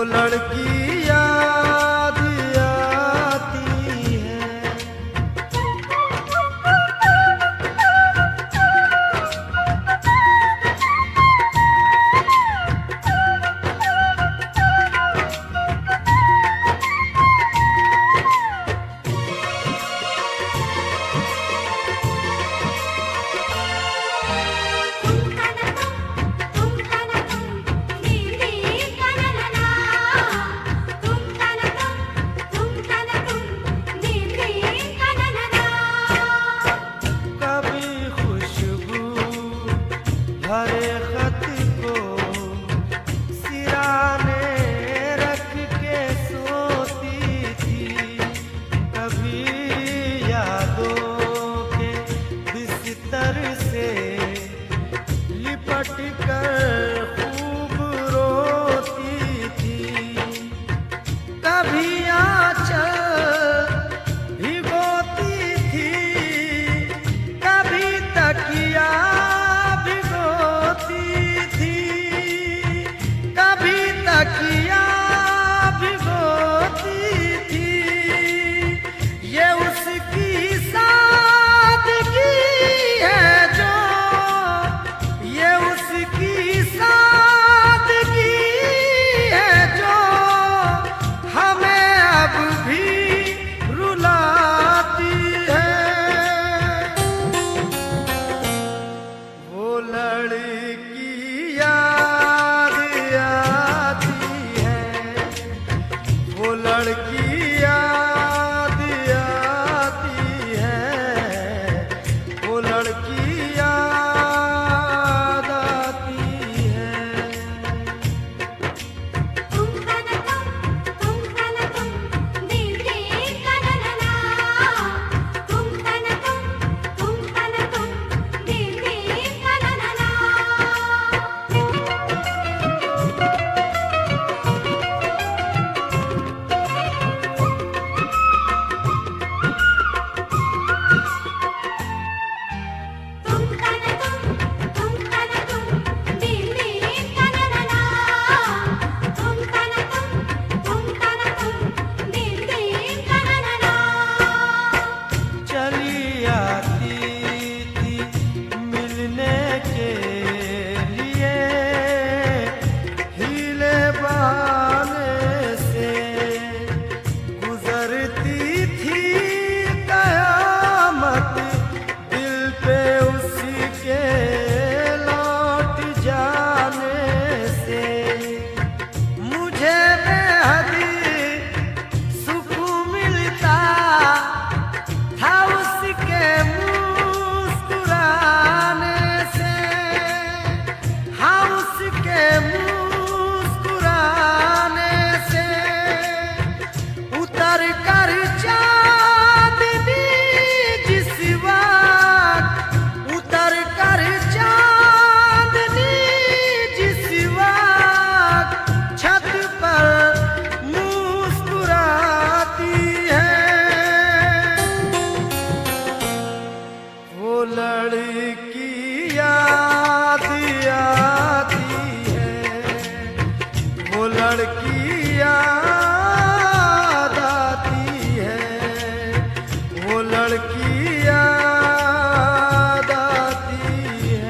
वो लड़की याद आती है। भरे खत को सिराने रख के सोती थी, कभी यादों के बिस्तर से लिपट कर खूब रोती थी। कभी आंचल भिगोती थी, कभी तकिया तकिया भिगोती थी। ये उसकी सादगी है जो, ये उसकी सादगी है जो हमें अब भी रुलाती है। वो लड़की याद आती है, वो लड़की याद आती है, वो लड़की याद आती है। वो लड़की याद आती है, वो लड़की याद आती है, वो लड़की याद आती है।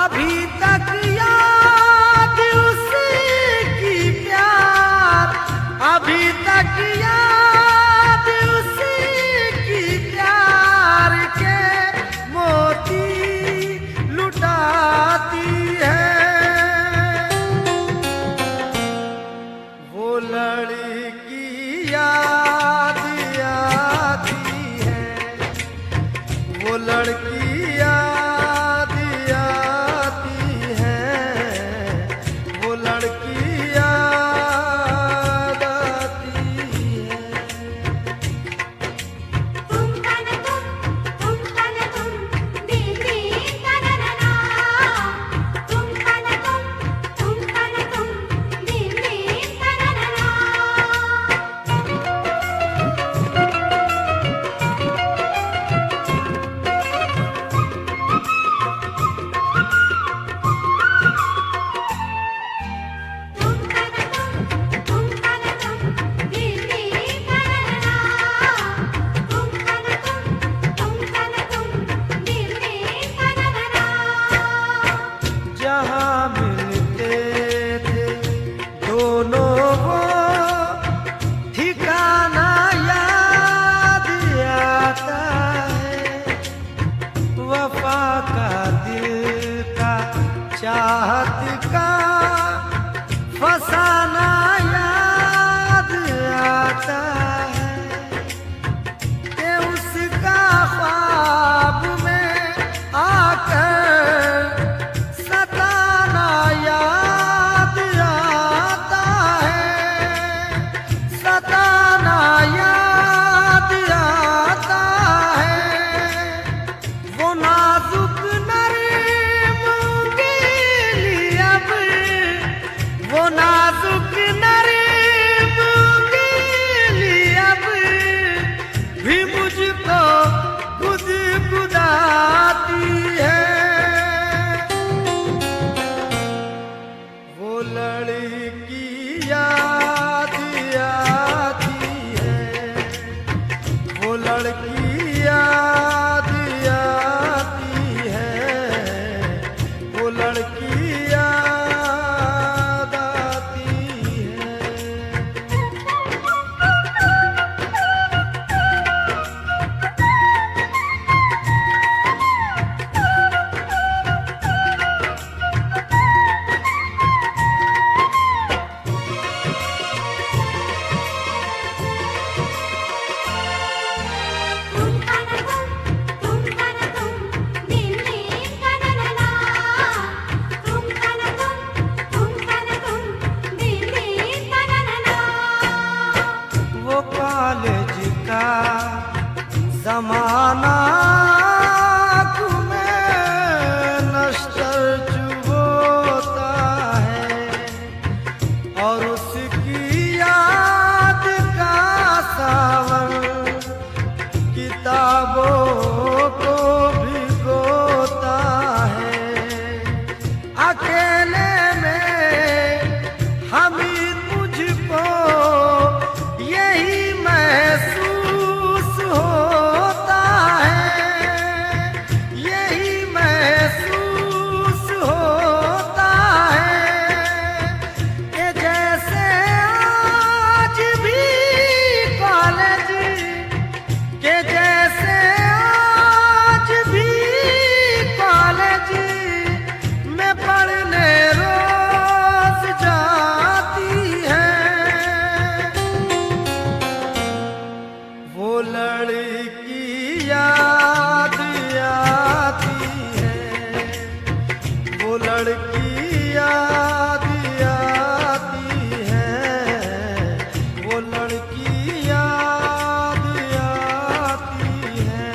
अभी तक याद उसकी प्यार, अभी तक याद उसकी प्यार के मोती लुटाती है। वो लड़की याद आती है, वो लड़की याद आती है, वो लड़की याद आती है। तुम तन तुम दीदी तनना, तुम तन तुम दीदी तनना। जहाँ मिलते थे दोनों वो ठिकाना याद आता है। वफा का दिल का चाहत का फसाना याद आता है कि उसका ख्वाब में आकर सताना याद आता है, सताना याद आता है। वो नाजुक नरम गिली अब, वो नाजुक नरम गिली अब भी मुझको गुदगुदाती है। वो लड़की याद आती है, वो लड़की याद आती है, वो लड़की याद आती है। वो कॉलेज का जमाना तुम्हें नश्तर चुभोता है और उसकी याद का सावन किताबों को भिगोता है। अकेले में हमें मुझको यही महसूस होता है, यही महसूस होता है कि जैसे आज भी कॉलेज, कि जैसे आज भी कॉलेज में पढ़ने रोज जाती है। वो लड़की याद आती है, वो लड़की याद आती है, वो लड़की याद आती है।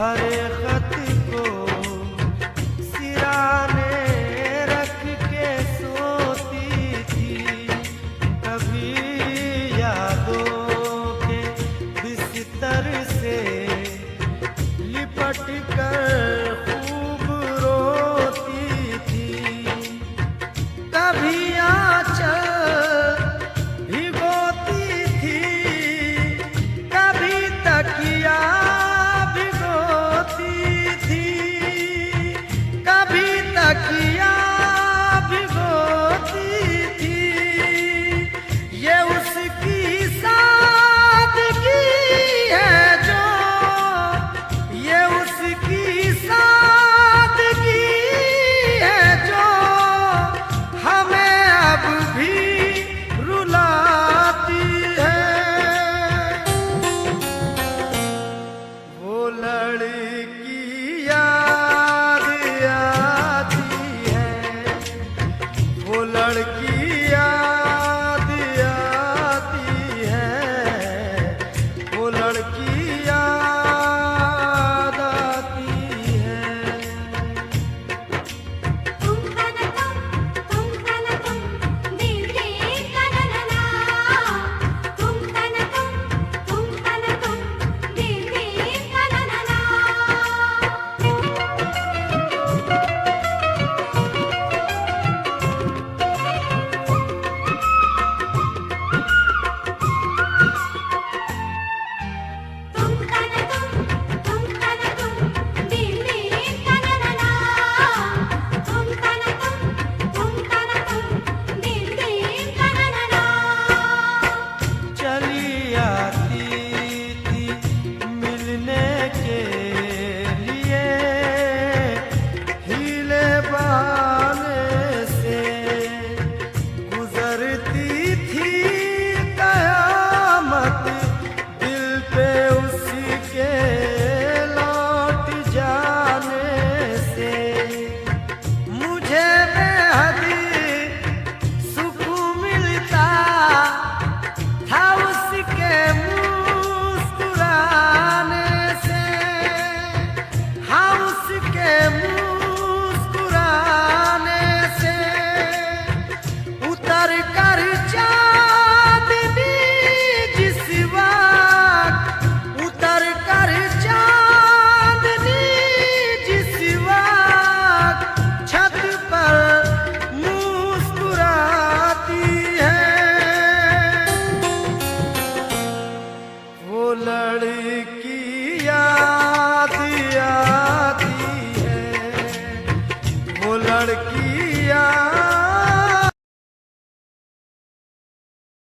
भरे खत को सिराने रख के सोती थी। कभी यादों के बिस्तर से लिपट कर खूब रोती थी। कभी आंचल भिगोती थी, कभी तकिया भिगोती थी, कभी तकिया भिगोती थी। ये उसकी सादगी है जो, ये उसकी सादगी है जो हमें अब भी रुलाती है। वो लड़की याद आती है, वो लड़की याद आती है, वो लड़की याद आती है। तुम तन तुम दिल दे तनना, तुम तन तुम दिल दे तनना। तुम तन तुम दिल दे तनना, तुम तन दिल दे तनना। चली आती थी मिलने के लिए, हीले बहाने से गुजरती थी कयामत दिल पे उसके लौट जाने से। मुझे बेहद सुकून मिलता था उसके मुस्कुराने से, हाँ उसके मुस्कुराने से। उतर कर चांदनी जिस वक्त, उतर कर चांदनी जिस वक्त छत पर मुस्कुराती है। वो लड़की याद आती है, वो लड़की याद